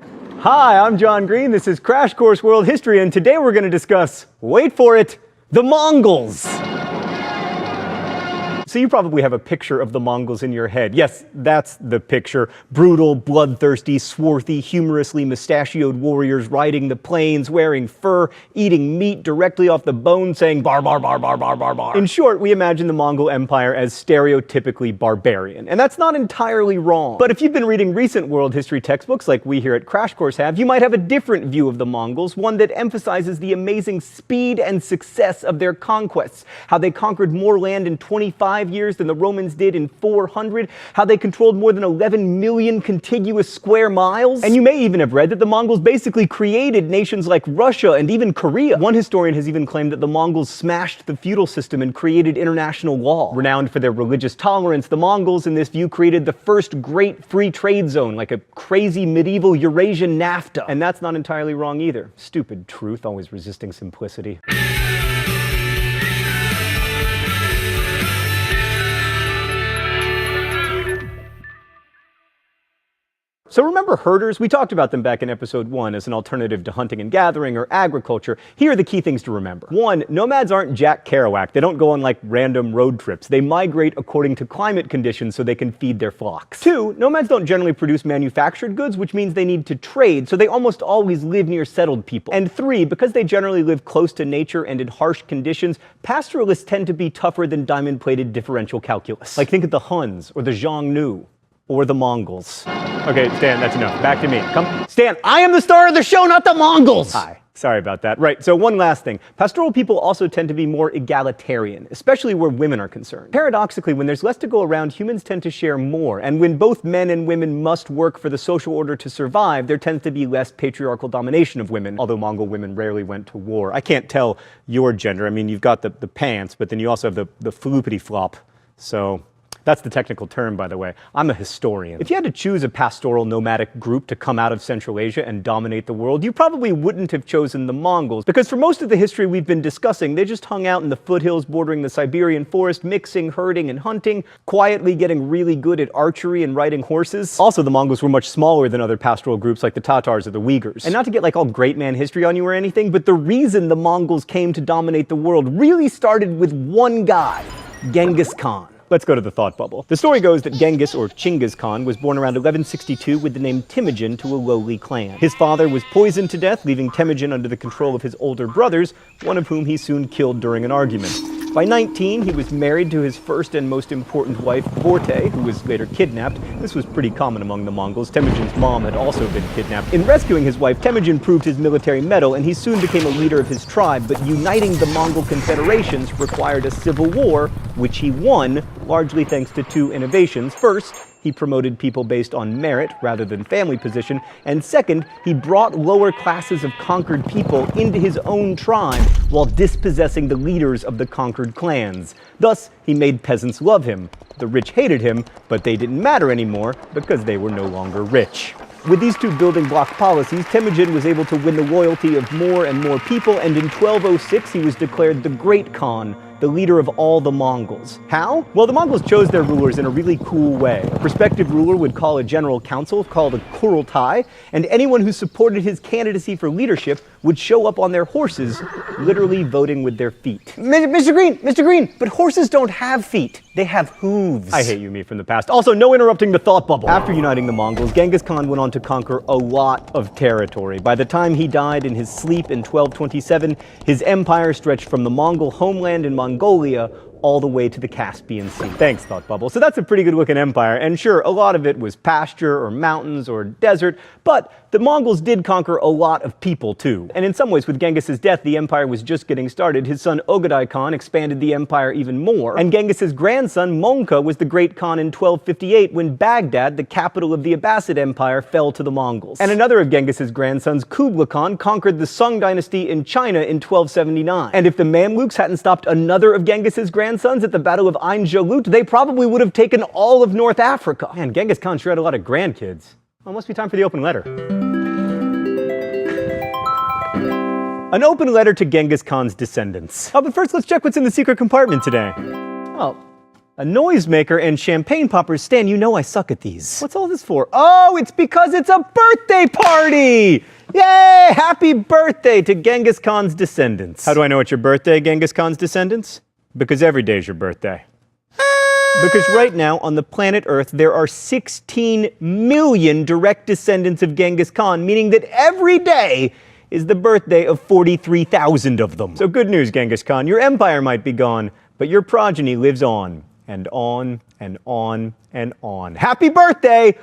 Hi, I'm John Green. This is Crash Course World History, and today we're going to discuss, wait for it, the Mongols. So you probably have a picture of the Mongols in your head. Yes, that's the picture. Brutal, bloodthirsty, swarthy, humorously mustachioed warriors riding the plains, wearing fur, eating meat directly off the bone, saying bar, bar, bar, bar, bar, bar, bar. In short, we imagine the Mongol Empire as stereotypically barbarian. And that's not entirely wrong. But if you've been reading recent world history textbooks like we here at Crash Course have, you might have a different view of the Mongols, one that emphasizes the amazing speed and success of their conquests, how they conquered more land in 25 years than the Romans did in 400, how they controlled more than 11 million contiguous square miles. And you may even have read that the Mongols basically created nations like Russia and even Korea. One historian has even claimed that the Mongols smashed the feudal system and created international law. Renowned for their religious tolerance, the Mongols, in this view, created the first great free trade zone, like a crazy medieval Eurasian NAFTA. And that's not entirely wrong either. Stupid truth, always resisting simplicity. So remember herders? We talked about them back in episode 1 as an alternative to hunting and gathering or agriculture. Here are the key things to remember. 1, nomads aren't Jack Kerouac. They don't go on like random road trips. They migrate according to climate conditions so they can feed their flocks. 2, nomads don't generally produce manufactured goods, which means they need to trade, so they almost always live near settled people. And 3, because they generally live close to nature and in harsh conditions, pastoralists tend to be tougher than diamond-plated differential calculus. Like think of the Huns, or the Xiongnu, or the Mongols. Okay, Stan, that's enough. Back to me. Come. Stan, I am the star of the show, not the Mongols! Hi. Sorry about that. Right, so one last thing. Pastoral people also tend to be more egalitarian, especially where women are concerned. Paradoxically, when there's less to go around, humans tend to share more, and when both men and women must work for the social order to survive, there tends to be less patriarchal domination of women, although Mongol women rarely went to war. I can't tell your gender. I mean, you've got the pants, but then you also have the floopity-flop, so... That's the technical term, by the way. I'm a historian. If you had to choose a pastoral nomadic group to come out of Central Asia and dominate the world, you probably wouldn't have chosen the Mongols, because for most of the history we've been discussing, they just hung out in the foothills bordering the Siberian forest, mixing, herding, and hunting, quietly getting really good at archery and riding horses. Also, the Mongols were much smaller than other pastoral groups like the Tatars or the Uyghurs. And not to get like all great man history on you or anything, but the reason the Mongols came to dominate the world really started with one guy, Genghis Khan. Let's go to the thought bubble. The story goes that Genghis, or Chinggis Khan, was born around 1162 with the name Temujin to a lowly clan. His father was poisoned to death, leaving Temujin under the control of his older brothers, one of whom he soon killed during an argument. By 19, he was married to his first and most important wife, Borte, who was later kidnapped. This was pretty common among the Mongols. Temujin's mom had also been kidnapped. In rescuing his wife, Temujin proved his military mettle, and he soon became a leader of his tribe, but uniting the Mongol confederations required a civil war, which he won, largely thanks to 2 innovations. First, he promoted people based on merit rather than family position, and second, he brought lower classes of conquered people into his own tribe while dispossessing the leaders of the conquered clans. Thus, he made peasants love him. The rich hated him, but they didn't matter anymore because they were no longer rich. With these 2 building block policies, Temujin was able to win the loyalty of more and more people, and in 1206 he was declared the Great Khan, the leader of all the Mongols. How? Well, the Mongols chose their rulers in a really cool way. A prospective ruler would call a general council called a kurultai, and anyone who supported his candidacy for leadership would show up on their horses, literally voting with their feet. Mr. Green, but horses don't have feet. They have hooves. I hate you, me from the past. Also, no interrupting the thought bubble. After uniting the Mongols, Genghis Khan went on to conquer a lot of territory. By the time he died in his sleep in 1227, his empire stretched from the Mongol homeland in Mongolia all the way to the Caspian Sea. Thanks, Thought Bubble. So that's a pretty good looking empire, and sure, a lot of it was pasture or mountains or desert, but the Mongols did conquer a lot of people too. And in some ways, with Genghis's death, the empire was just getting started. His son Ogadai Khan expanded the empire even more, and Genghis's grandson Mongke was the great Khan in 1258 when Baghdad, the capital of the Abbasid Empire, fell to the Mongols. And another of Genghis's grandsons, Kublai Khan, conquered the Sung dynasty in China in 1279. And if the Mamluks hadn't stopped another of Genghis's grandsons at the Battle of Ain Jalut, they probably would have taken all of North Africa. Man, Genghis Khan sure had a lot of grandkids. Well, it must be time for the open letter. An open letter to Genghis Khan's descendants. Oh, but first let's check what's in the secret compartment today. Oh, A noisemaker and champagne poppers. Stan, you know I suck at these. What's all this for? Oh, it's because it's a birthday party! Yay! Happy birthday to Genghis Khan's descendants. How do I know it's your birthday, Genghis Khan's descendants? Because every day's your birthday. Because right now, on the planet Earth, there are 16 million direct descendants of Genghis Khan, meaning that every day is the birthday of 43,000 of them. So good news, Genghis Khan. Your empire might be gone, but your progeny lives on, and on, and on, and on. Happy birthday!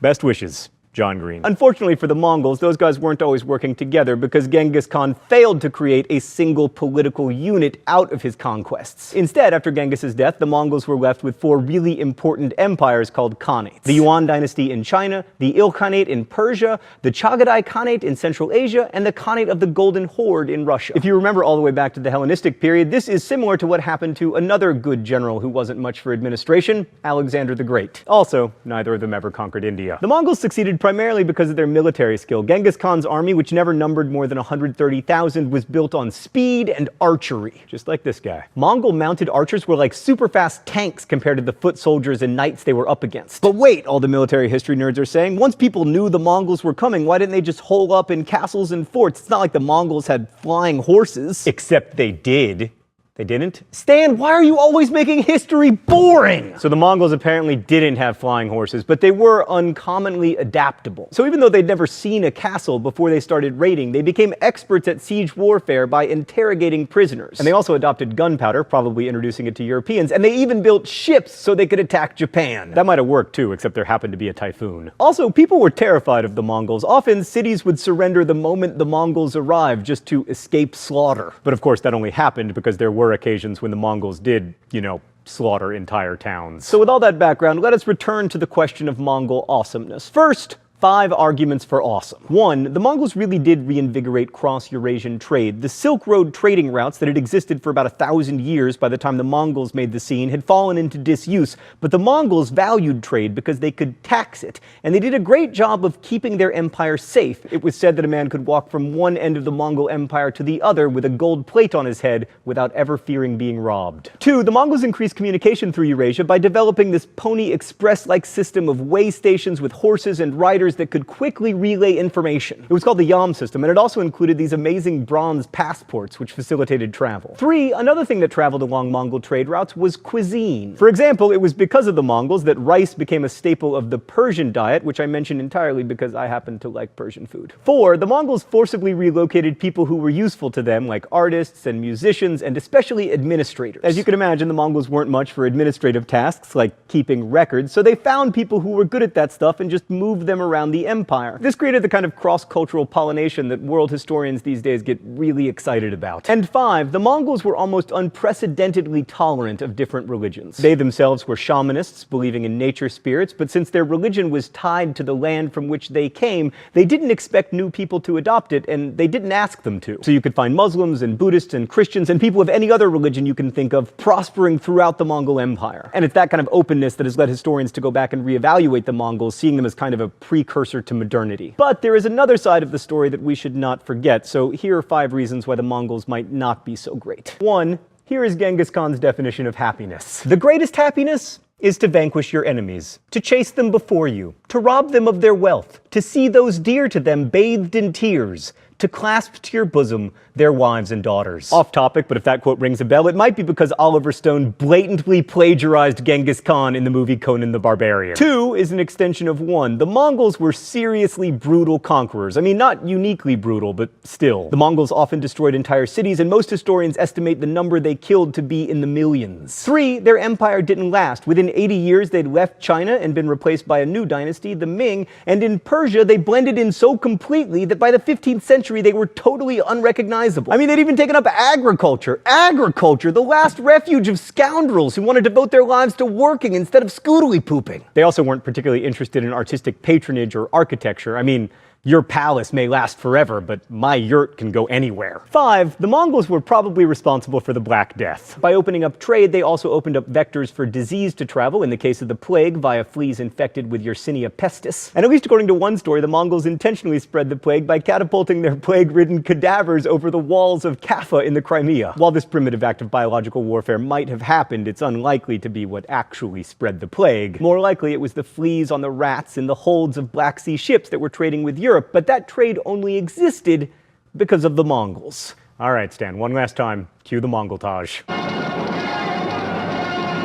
Best wishes, John Green. Unfortunately for the Mongols, those guys weren't always working together because Genghis Khan failed to create a single political unit out of his conquests. Instead, after Genghis's death, the Mongols were left with 4 really important empires called Khanates. The Yuan dynasty in China, the Ilkhanate in Persia, the Chagatai Khanate in Central Asia, and the Khanate of the Golden Horde in Russia. If you remember all the way back to the Hellenistic period, this is similar to what happened to another good general who wasn't much for administration, Alexander the Great. Also, neither of them ever conquered India. The Mongols succeeded primarily because of their military skill. Genghis Khan's army, which never numbered more than 130,000, was built on speed and archery, just like this guy. Mongol mounted archers were like super fast tanks compared to the foot soldiers and knights they were up against. But wait, all the military history nerds are saying, once people knew the Mongols were coming, why didn't they just hole up in castles and forts? It's not like the Mongols had flying horses. Except they did. They didn't? Stan, why are you always making history boring? So the Mongols apparently didn't have flying horses, but they were uncommonly adaptable. So even though they'd never seen a castle before they started raiding, they became experts at siege warfare by interrogating prisoners. And they also adopted gunpowder, probably introducing it to Europeans, and they even built ships so they could attack Japan. That might have worked too, except there happened to be a typhoon. Also, people were terrified of the Mongols. Often, cities would surrender the moment the Mongols arrived just to escape slaughter. But of course, that only happened because there were occasions when the Mongols did, slaughter entire towns. So with all that background, let us return to the question of Mongol awesomeness. First, 5 arguments for awesome. 1. The Mongols really did reinvigorate cross-Eurasian trade. The Silk Road trading routes that had existed for about 1,000 years by the time the Mongols made the scene had fallen into disuse, but the Mongols valued trade because they could tax it, and they did a great job of keeping their empire safe. It was said that a man could walk from one end of the Mongol empire to the other with a gold plate on his head without ever fearing being robbed. 2. The Mongols increased communication through Eurasia by developing this Pony Express-like system of way stations with horses and riders that could quickly relay information. It was called the Yam system, and it also included these amazing bronze passports which facilitated travel. 3. Another thing that traveled along Mongol trade routes was cuisine. For example, it was because of the Mongols that rice became a staple of the Persian diet, which I mention entirely because I happen to like Persian food. 4. The Mongols forcibly relocated people who were useful to them, like artists and musicians, and especially administrators. As you can imagine, the Mongols weren't much for administrative tasks like keeping records, so they found people who were good at that stuff and just moved them around the empire. This created the kind of cross-cultural pollination that world historians these days get really excited about. And 5, the Mongols were almost unprecedentedly tolerant of different religions. They themselves were shamanists, believing in nature spirits, but since their religion was tied to the land from which they came, they didn't expect new people to adopt it, and they didn't ask them to. So you could find Muslims and Buddhists and Christians and people of any other religion you can think of prospering throughout the Mongol Empire. And it's that kind of openness that has led historians to go back and reevaluate the Mongols, seeing them as kind of a precursor to modernity. But there is another side of the story that we should not forget, so here are 5 reasons why the Mongols might not be so great. 1. Here is Genghis Khan's definition of happiness. The greatest happiness is to vanquish your enemies, to chase them before you, to rob them of their wealth, to see those dear to them bathed in tears, to clasp to your bosom their wives and daughters. Off topic, but if that quote rings a bell, it might be because Oliver Stone blatantly plagiarized Genghis Khan in the movie Conan the Barbarian. 2 is an extension of 1. The Mongols were seriously brutal conquerors. I mean, not uniquely brutal, but still. The Mongols often destroyed entire cities, and most historians estimate the number they killed to be in the millions. 3, their empire didn't last. Within 80 years, they'd left China and been replaced by a new dynasty, the Ming, and in Persia, they blended in so completely that by the 15th century, they were totally unrecognizable. I mean, they'd even taken up agriculture. Agriculture, the last refuge of scoundrels who want to devote their lives to working instead of scootily pooping. They also weren't particularly interested in artistic patronage or architecture. I mean, Your palace may last forever, but my yurt can go anywhere. 5. The Mongols were probably responsible for the Black Death. By opening up trade, they also opened up vectors for disease to travel, in the case of the plague, via fleas infected with Yersinia pestis. And at least according to one story, the Mongols intentionally spread the plague by catapulting their plague-ridden cadavers over the walls of Kaffa in the Crimea. While this primitive act of biological warfare might have happened, it's unlikely to be what actually spread the plague. More likely, it was the fleas on the rats in the holds of Black Sea ships that were trading with Europe, but that trade only existed because of the Mongols. All right, Stan, one last time. Cue the Mongoltage.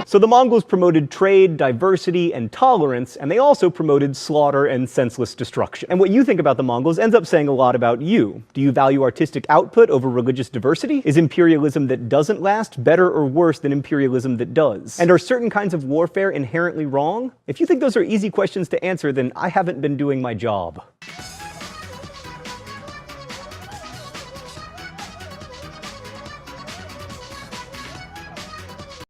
So the Mongols promoted trade, diversity, and tolerance, and they also promoted slaughter and senseless destruction. And what you think about the Mongols ends up saying a lot about you. Do you value artistic output over religious diversity? Is imperialism that doesn't last better or worse than imperialism that does? And are certain kinds of warfare inherently wrong? If you think those are easy questions to answer, then I haven't been doing my job.